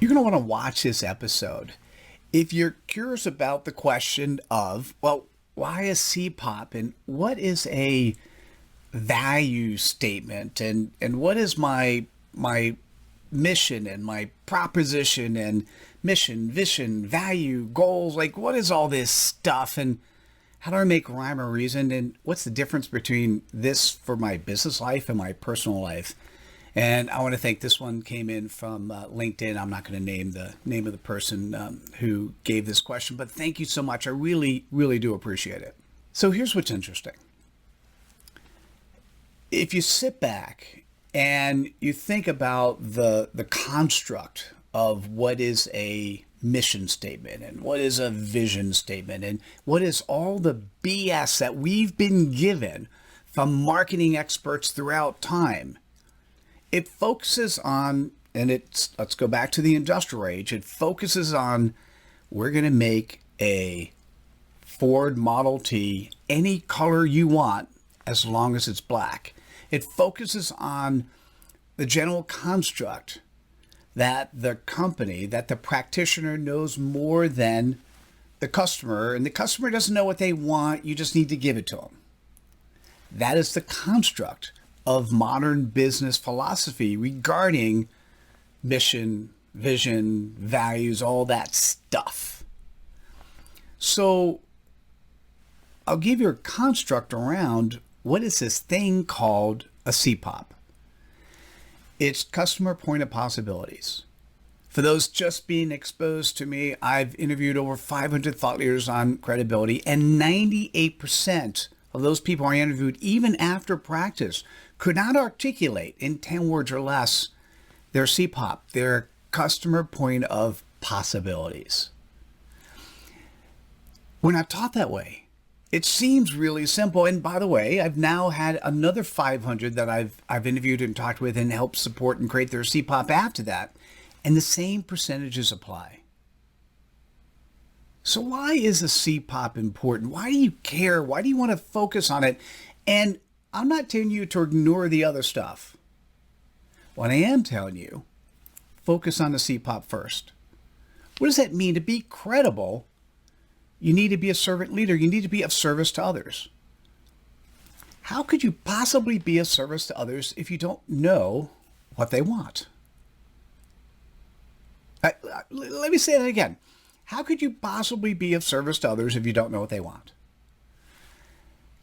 You're going to want to watch this episode. If you're curious about the question of, well, why is CPoP and what is a value statement and what is my mission and my proposition and mission, vision, value, goals, like what is all this stuff and how do I make rhyme or reason and what's the difference between this for my business life and my personal life? And I want to thank this one came in from LinkedIn. I'm not going to name the name of the person who gave this question, but thank you so much. I really, really do appreciate it. So here's what's interesting. If you sit back and you think about the construct of what is a mission statement and what is a vision statement and what is all the BS that we've been given from marketing experts throughout time, it focuses on, and let's go back to the industrial age, it focuses on we're going to make a Ford Model T any color you want as long as it's black. It focuses on the general construct that the company, that the practitioner knows more than the customer, and the customer doesn't know what they want, you just need to give it to them. That is the construct of modern business philosophy regarding mission, vision, values, all that stuff. So I'll give you a construct around what is this thing called a CPoP. It's customer point of possibilities. For those just being exposed to me, I've interviewed over 500 thought leaders on credibility, and 98% of those people I interviewed, even after practice, could not articulate in 10 words or less their CPoP, their customer point of possibilities. We're not taught that way. It seems really simple. And by the way, I've now had another 500 that I've interviewed and talked with and helped support and create their CPoP after that. And the same percentages apply. So why is a CPoP important? Why do you care? Why do you want to focus on it? And I'm not telling you to ignore the other stuff. What I am telling you, focus on the CPoP first. What does that mean? To be credible, you need to be a servant leader. You need to be of service to others. How could you possibly be of service to others if you don't know what they want? Let me say that again. How could you possibly be of service to others if you don't know what they want?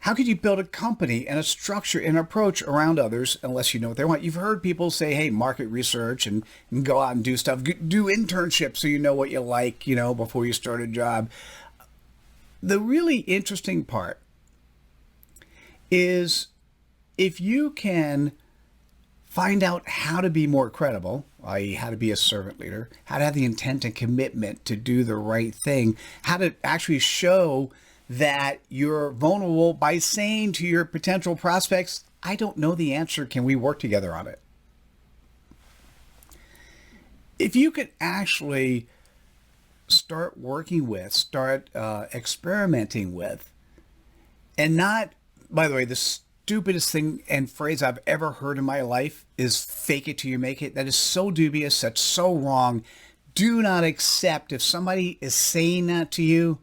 How could you build a company and a structure and approach around others unless you know what they want? You've heard people say, hey, market research and go out and do stuff. Do internships so you know what you like, before you start a job. The really interesting part is if you can find out how to be more credible, i.e. how to be a servant leader, how to have the intent and commitment to do the right thing, how to actually show that you're vulnerable by saying to your potential prospects, I don't know the answer. Can we work together on it? If you could actually start working with, start experimenting with, and not, by the way, the stupidest thing and phrase I've ever heard in my life is fake it till you make it. That is so dubious. That's so wrong. Do not accept if somebody is saying that to you.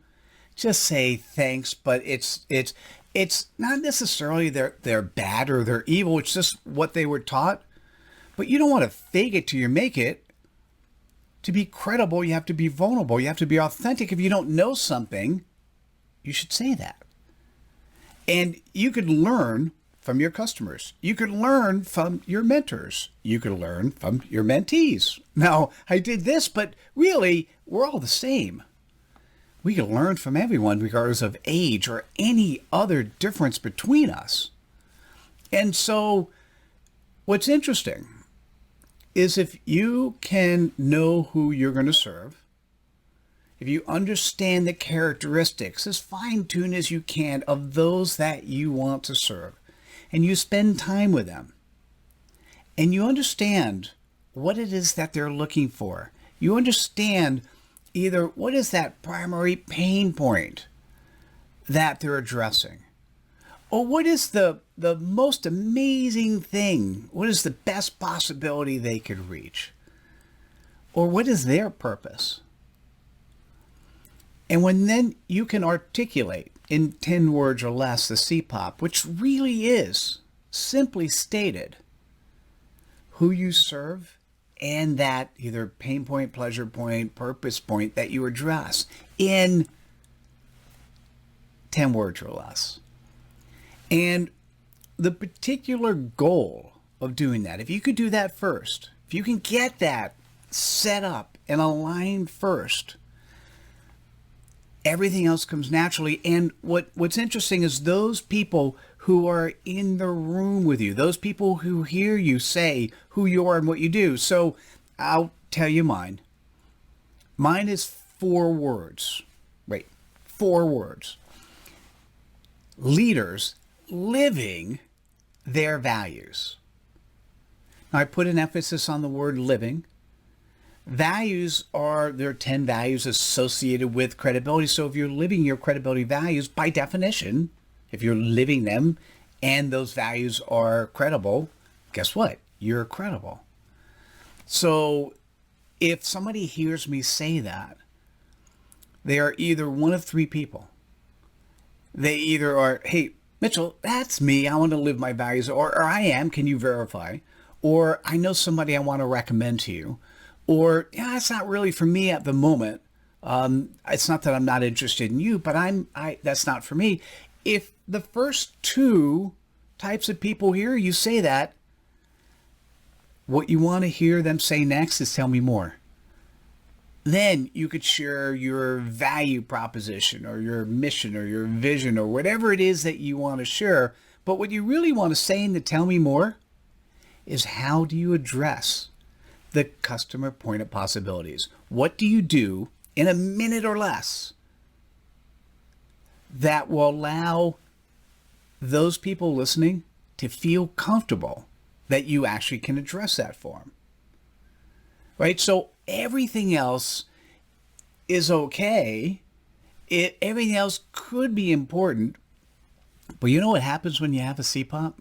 Just say thanks, but it's not necessarily they're bad or they're evil. It's just what they were taught. But you don't want to fake it till you make it. To be credible, you have to be vulnerable. You have to be authentic. If you don't know something, you should say that. And you could learn from your customers. You could learn from your mentors. You could learn from your mentees. Now, I did this, but really, we're all the same. We can learn from everyone regardless of age or any other difference between us. And so what's interesting is if you can know who you're going to serve, if you understand the characteristics as fine-tuned as you can of those that you want to serve, and you spend time with them, and you understand what it is that they're looking for, you understand either what is that primary pain point that they're addressing, or what is the most amazing thing, what is the best possibility they could reach? Or what is their purpose? And when then you can articulate in 10 words or less the CPoP, which really is, simply stated, who you serve and that either pain point, pleasure point, purpose point that you address in 10 words or less. And the particular goal of doing that, if you could do that first, if you can get that set up and aligned first, everything else comes naturally. And what's interesting is those people who are in the room with you, those people who hear you say who you are and what you do. So I'll tell you mine. Mine is 4 words. Wait, 4 words. Leaders living their values. Now I put an emphasis on the word living. Values there are 10 values associated with credibility. So if you're living your credibility values, by definition, if you're living them and those values are credible, guess what? You're credible. So if somebody hears me say that, they are either one of 3 people. They either are, hey, Mitchell, that's me. I want to live my values. Or I am. Can you verify? Or I know somebody I want to recommend to you. Or, yeah, it's not really for me at the moment. It's not that I'm not interested in you, but that's not for me. If the first 2 types of people hear you say that, what you want to hear them say next is tell me more. Then you could share your value proposition or your mission or your vision or whatever it is that you want to share. But what you really want to say in the tell me more is how do you address the customer point of possibilities? What do you do in a minute or less that will allow those people listening to feel comfortable that you actually can address that for them? Right? So everything else is okay. Everything else could be important. But you know what happens when you have a CPoP?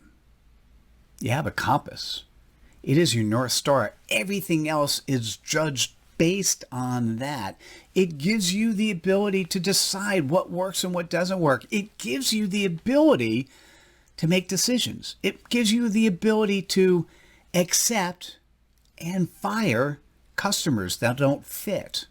You have a compass. It is your North Star. Everything else is judged based on that. It gives you the ability to decide what works and what doesn't work. It gives you the ability to make decisions. It gives you the ability to accept and fire customers that don't fit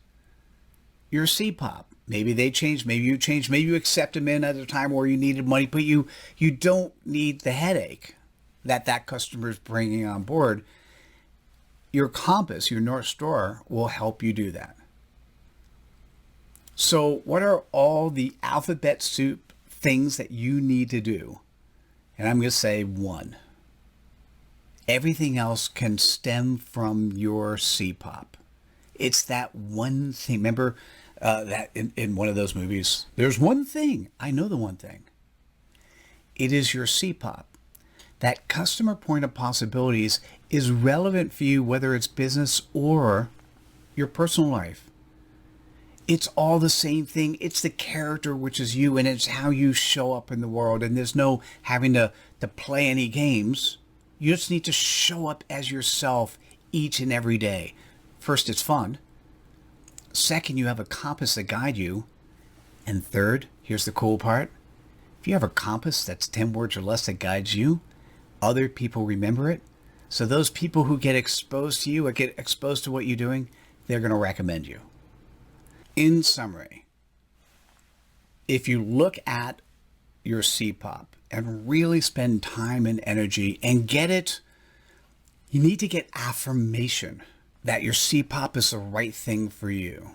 your CPoP. Maybe they change, maybe you change, maybe you accept them in at a time where you needed money, but you don't need the headache that customer is bringing on board. Your compass, your North Star, will help you do that. So what are all the alphabet soup things that you need to do? And I'm going to say 1. Everything else can stem from your CPoP. It's that one thing. Remember that in one of those movies, there's one thing. I know the one thing. It is your CPoP. That customer point of possibilities is relevant for you, whether it's business or your personal life. It's all the same thing. It's the character, which is you, and it's how you show up in the world. And there's no having to play any games. You just need to show up as yourself each and every day. First, it's fun. Second, you have a compass that guides you. And third, here's the cool part. If you have a compass that's 10 words or less that guides you, other people remember it. So those people who get exposed to you or get exposed to what you're doing, they're going to recommend you. In summary, if you look at your CPoP and really spend time and energy and get it, you need to get affirmation that your CPoP is the right thing for you.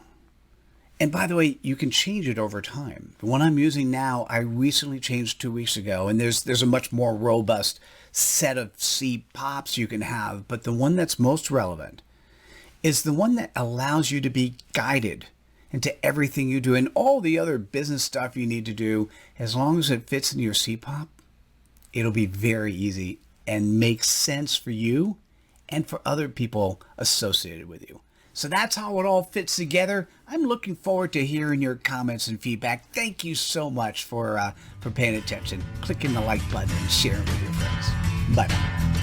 And by the way, you can change it over time. The one I'm using now, I recently changed 2 weeks ago, and there's a much more robust set of CPoPs you can have. But the one that's most relevant is the one that allows you to be guided into everything you do and all the other business stuff you need to do. As long as it fits into your CPoP, it'll be very easy and make sense for you and for other people associated with you. So that's how it all fits together. I'm looking forward to hearing your comments and feedback. Thank you so much for paying attention, clicking the like button, and sharing with your friends. Bye now.